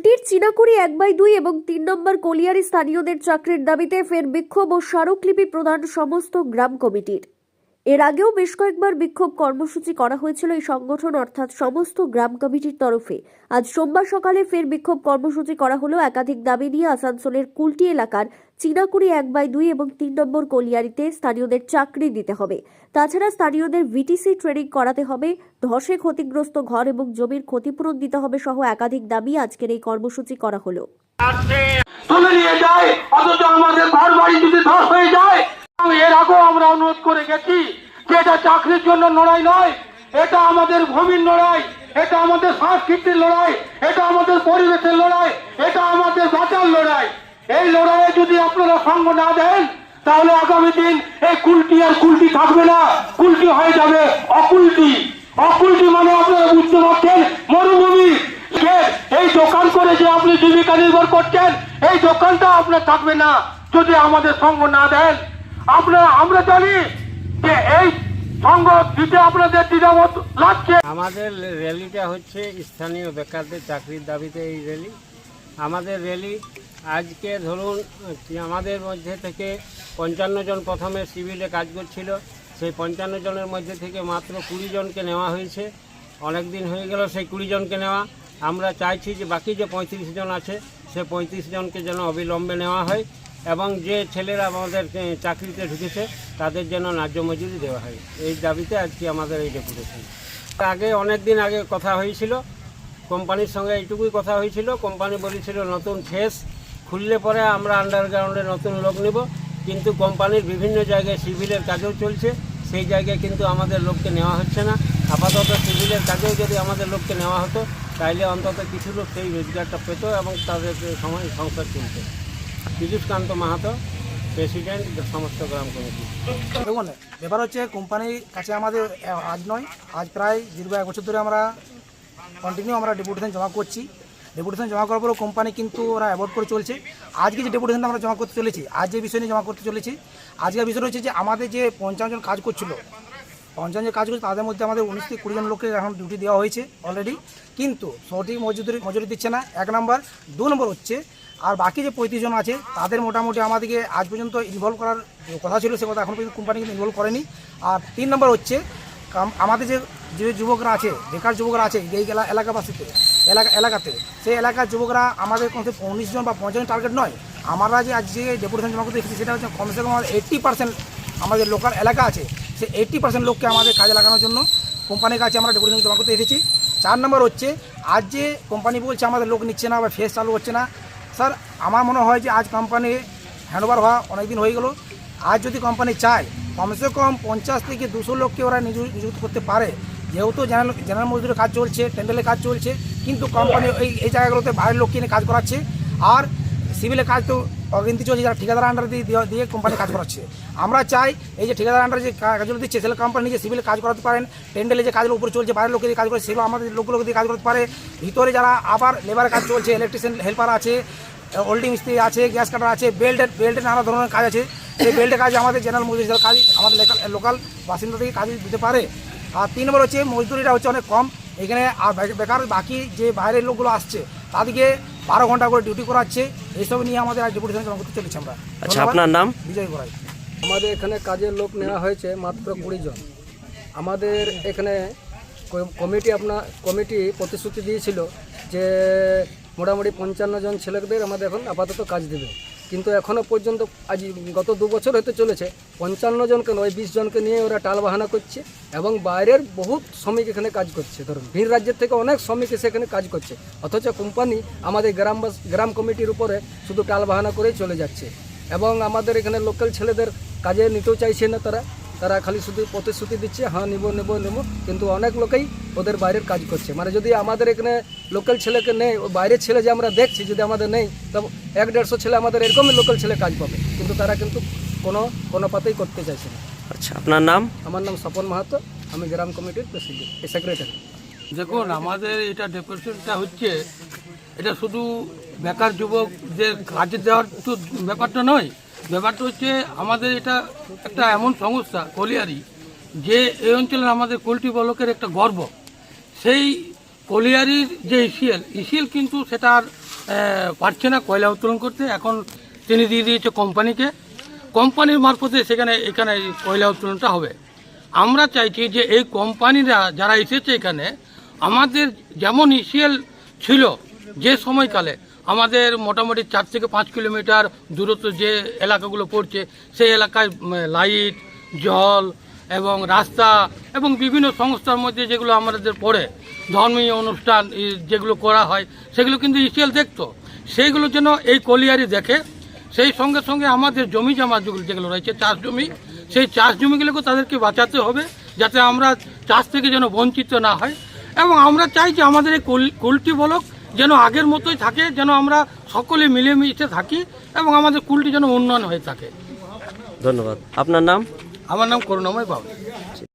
কুলটির চিনাকুড়ি 1/2 এবং 3 নম্বর কলিয়ারি স্থানীয়দের চাকরির দাবিতে ফের বিক্ষোভ ও স্মারকলিপি প্রদান সমস্ত গ্রাম কমিটির। এর আগেও বেশ কয়েকবার বিক্ষোভ কর্মসূচি করা হয়েছিল এই সংগঠন অর্থাৎ সমস্ত গ্রাম কমিটির তরফে। আজ সোমবার সকালে ফের বিক্ষোভ কর্মসূচি করা হলো একাধিক দাবি নিয়ে। আসানসোলের কুলটি এলাকার চিনাকুড়ি 1/2 এবং 3 নম্বর কলিয়ারিতে স্থানীয়দের চাকরি দিতে হবে। তাছাড়া স্থানীয়দের ভিটিসি ট্রেনিং করাতে হবে, ধসে ক্ষতিগ্রস্ত ঘর এবং জমির ক্ষতিপূরণ দিতে হবে সহ একাধিক দাবি আজকের এই কর্মসূচি করা হলো। তুলে নিয়ে যায় অথচ আমাদের ঘর বাড়ি যদি ধস হয়ে যায়। এর আগেও আমরা অনুরোধ করে গেছি যে এটা চাকরির জন্য লড়াই নয়, এটা আমাদের ভূমির লড়াই, এটা আমাদের সংস্কৃতির লড়াই, এটা আমাদের পরিবেশের লড়াই, এটা আমাদের বাঁচার লড়াই। এই লড়াইয়ে যদি আপনারা সঙ্গ না দেন তাহলে আগামী দিন এই কুলটি আর কুলটি থাকবে না, কুলটি হয়ে যাবে অকুলটি। অকুলটি মানে আপনারা বুঝতে পারছেন মরুভূমি। এই দোকান করে যে আপনি জীবিকা নির্ভর করছেন, এই দোকানটা আপনার থাকবে না যদি আমাদের সঙ্গ না দেন। আমরা জানি যে এই সঙ্গ দিতে আপনাদের দ্বিধাবোধ লাগছে। আমাদের র্যালিটা হচ্ছে স্থানীয় বেকারদের চাকরির দাবিতে এই র্যালি। আমাদের র্যালি আজকে ধরুন আমাদের মধ্যে থেকে 55 জন প্রথমে সিভিলে কাজ করছিল, সেই 55 জনের মধ্যে থেকে মাত্র 20 জনকে নেওয়া হয়েছে। অনেক দিন হয়ে গেল সেই 20 জনকে নেওয়া। আমরা চাইছি যে বাকি যে 35 জন আছে সে 35 জনকে যেন অবিলম্বে নেওয়া হয় এবং যে ছেলেরা আমাদের চাকরিতে ঢুকেছে তাদের যেন ন্যায্য মজুরি দেওয়া হয়। এই দাবিতে আজকে আমাদের এই ডেপুটেশন। আগে অনেক দিন আগে কথা হয়েছিল, কোম্পানির সঙ্গে এইটুকুই কথা হয়েছিল। কোম্পানি বলেছিল নতুন ফেস খুললে পরে আমরা আন্ডারগ্রাউন্ডে নতুন লোক নেব, কিন্তু কোম্পানির বিভিন্ন জায়গায় সিভিলের কাজও চলছে, সেই জায়গায় কিন্তু আমাদের লোককে নেওয়া হচ্ছে না। আপাতত সিভিলের কাজেও যদি আমাদের লোককে নেওয়া হতো তাইলে অন্তত কিছু লোক সেই রোজগারটা পেত এবং তাদের সময় সংসার চলত। পীযূষকান্ত মাহাতো, প্রেসিডেন্ট সমস্ত গ্রাম কমিটি। দেখুন, ব্যাপার হচ্ছে কোম্পানির কাছে আমাদের আজ নয়, আজ প্রায় দীর্ঘ 1 বছর ধরে আমরা কন্টিনিউ ডেপুটেশন জমা করছি। ডেপুটেশন জমা করার পরেও কোম্পানি কিন্তু ওরা অ্যাভয়েড করে চলছে। আজকে যে ডেপুটেশনটা আমরা জমা করতে চলেছি, আজ যে বিষয় নিয়ে জমা করতে চলেছি, আজকের বিষয় হচ্ছে যে আমাদের যে 55 জন কাজ করছিল, 55 জন কাজ করছে তাদের মধ্যে আমাদের 19 থেকে 20 জন লোককে এখন ডিউটি দেওয়া হয়েছে অলরেডি, কিন্তু সঠিক মজুরি দিচ্ছে না, 1 নম্বর। 2 নম্বর হচ্ছে আর বাকি যে 35 জন আছে তাদের মোটামুটি আমাদেরকে আজ পর্যন্ত ইনভলভ করার কথা ছিল, সে কথা এখন পর্যন্ত কোম্পানি কিন্তু ইনভলভ করেনি। আর 3 নম্বর হচ্ছে আমাদের যে যুবকরা আছে, বেকার যুবকরা আছে এই এলাকাতে, সেই এলাকার যুবকরা আমাদের কমসে 19 জন বা 50 জন টার্গেট নয়। আমরা যে আজ যে ডেপুটেশন জমা করতে এসেছি সেটা হচ্ছে কমসে কম 80% আমাদের লোকাল এলাকা আছে, সেই 80% লোককে আমাদের কাজে লাগানোর জন্য কোম্পানির কাছে আমরা ডেপুটেশন জমা করতে এসেছি। 4 নম্বর হচ্ছে আজ যে কোম্পানি বলছে আমাদের লোক নিচ্ছে না বা ফেস চালু হচ্ছে না, স্যার আমার মনে হয় যে আজ কোম্পানি হ্যান্ডওভার হওয়া অনেক দিন হয়ে গেল। আজ যদি কোম্পানি চায় কমসে কম 50 থেকে 200 লোককে ওরা নিযুক্ত করতে পারে, যেহেতু জেনারেল মজদুরের কাজ চলছে, টেন্ডারের কাজ চলছে, কিন্তু কোম্পানি এই জায়গাগুলোতে বাইরের লোককে নিয়ে কাজ করাচ্ছে। আর সিভিলের কাজ তো অগিনতি চলছে, যারা ঠিকাদার আন্ডার দিয়ে কোম্পানি কাজ করাচ্ছে। আমরা চাই এই যে ঠিকাদার আন্ডারে যে কাজগুলো দিচ্ছে সেগুলো কোম্পানি নিজে সিভিলে কাজ করাতে পারেন, টেন্ডারে যে কাজগুলো উপরে চলছে বাইরের লোকের দিয়ে কাজ করে সেগুলো আমাদের লোকগুলোকে দিয়ে কাজ করতে পারে। ভিতরে যারা আবার লেবারের কাজ চলছে, ইলেকট্রিশিয়ান হেল্পার আছে, ওল্ডিং মিস্ত্রি আছে, গ্যাস কাটার আছে, বেল্টের নানা ধরনের কাজ আছে, সেই বেল্টের কাজ আমাদের জেনারেল মজদুরি কাজ আমাদের লোকাল বাসিন্দা থেকে কাজ দিতে পারে। আর 3 নম্বর হচ্ছে মজদুরিটা হচ্ছে অনেক কম এখানে। আর বেকার বাকি যে বাইরের লোকগুলো আসছে তাদেরকে 12 ঘন্টা করে ডিউটি করাচ্ছে। এইসব নিয়ে আমাদের আজ ডেপুটেশন জমা করতে চলেছি আমরা। আচ্ছা, আপনার নাম? বিজয় গোড়াই। আমাদের এখানে কাজের লোক নেওয়া হয়েছে মাত্র 20 জন। আমাদের এখানে কমিটি প্রতিশ্রুতি দিয়েছিল যে মোটামুটি 55 জন ছেলেদের আমাদের এখন আপাতত কাজ দেবে, কিন্তু এখনও পর্যন্ত আজ গত 2 বছর হতে চলেছে 55 জনকে নয় 20 জনকে নিয়ে ওরা টালবাহানা করছে এবং বাইরের বহুত শ্রমিক এখানে কাজ করছে। ধরুন ভিন রাজ্যের থেকে অনেক শ্রমিক এসে এখানে কাজ করছে, অথচ কোম্পানি আমাদের গ্রাম কমিটির উপরে শুধু টালবাহানা করেই চলে যাচ্ছে এবং আমাদের এখানে লোকাল ছেলেদের কাজে নিতেও চাইছে না। তারা খালি শুধু প্রতিশ্রুতি দিচ্ছে, হ্যাঁ নেব, কিন্তু অনেক লোকেই ওদের বাইরের কাজ করছে। মানে যদি আমাদের এখানে লোকাল ছেলেকে নেই, বাইরের ছেলে যে আমরা দেখছি যদি আমাদের নেই, তবে 100-150 ছেলে আমাদের এরকমই লোকাল ছেলে কাজ পাবে, কিন্তু তারা কিন্তু কোনো পাতেই করতে চাইছে না। আচ্ছা, আপনার নাম? আমার নাম স্বপন মাহাতো, আমি গ্রাম কমিটির সেক্রেটারি। দেখুন, আমাদের এটা ডেপুটেশনটা হচ্ছে, এটা শুধু বেকার যুবক যে কাজে দেওয়ার তো ব্যাপারটা নয়, ব্যাপারটা হচ্ছে আমাদের এটা একটা এমন সংস্থা কলিয়ারি যে এই অঞ্চলের আমাদের কুলটি ব্লকের একটা গর্ব। সেই কলিয়ারির যে ইসিএল কিন্তু সেটার পারছে না কয়লা উত্তোলন করতে, এখন তিনি দিয়ে দিয়েছে কোম্পানিকে। কোম্পানির মারফতে এখানে এই কয়লা উত্তোলনটা হবে। আমরা চাইছি যে এই কোম্পানিরা যারা এসেছে এখানে, আমাদের যেমন ইসিএল ছিল যে সময়কালে, আমাদের মোটামুটি 4 থেকে 5 কিলোমিটার দূরত্ব যে এলাকাগুলো পড়ছে, সেই এলাকায় লাইট, জল এবং রাস্তা এবং বিভিন্ন সংস্থার মধ্যে যেগুলো আমাদের পড়ে, ধর্মীয় অনুষ্ঠান যেগুলো করা হয়, সেগুলো কিন্তু ইসিএল দেখতো। সেইগুলো যেন এই কলিয়ারি দেখে। সেই সঙ্গে সঙ্গে আমাদের জমি জমা যেগুলো রয়েছে, চাষ জমি, সেই চাষ জমিগুলোকে তাদেরকে বাঁচাতে হবে, যাতে আমরা চাষ থেকে যেন বঞ্চিত না হয়। এবং আমরা চাই যে আমাদের এই কুলটি ব্লক যেন আগের মতোই থাকে, যেন আমরা সকলে মিলেমিশে থাকি এবং আমাদের কুলটি যেন উন্নয়ন হয়ে থাকে। ধন্যবাদ। আপনার নাম? আমার নাম করুণাময় বাবু।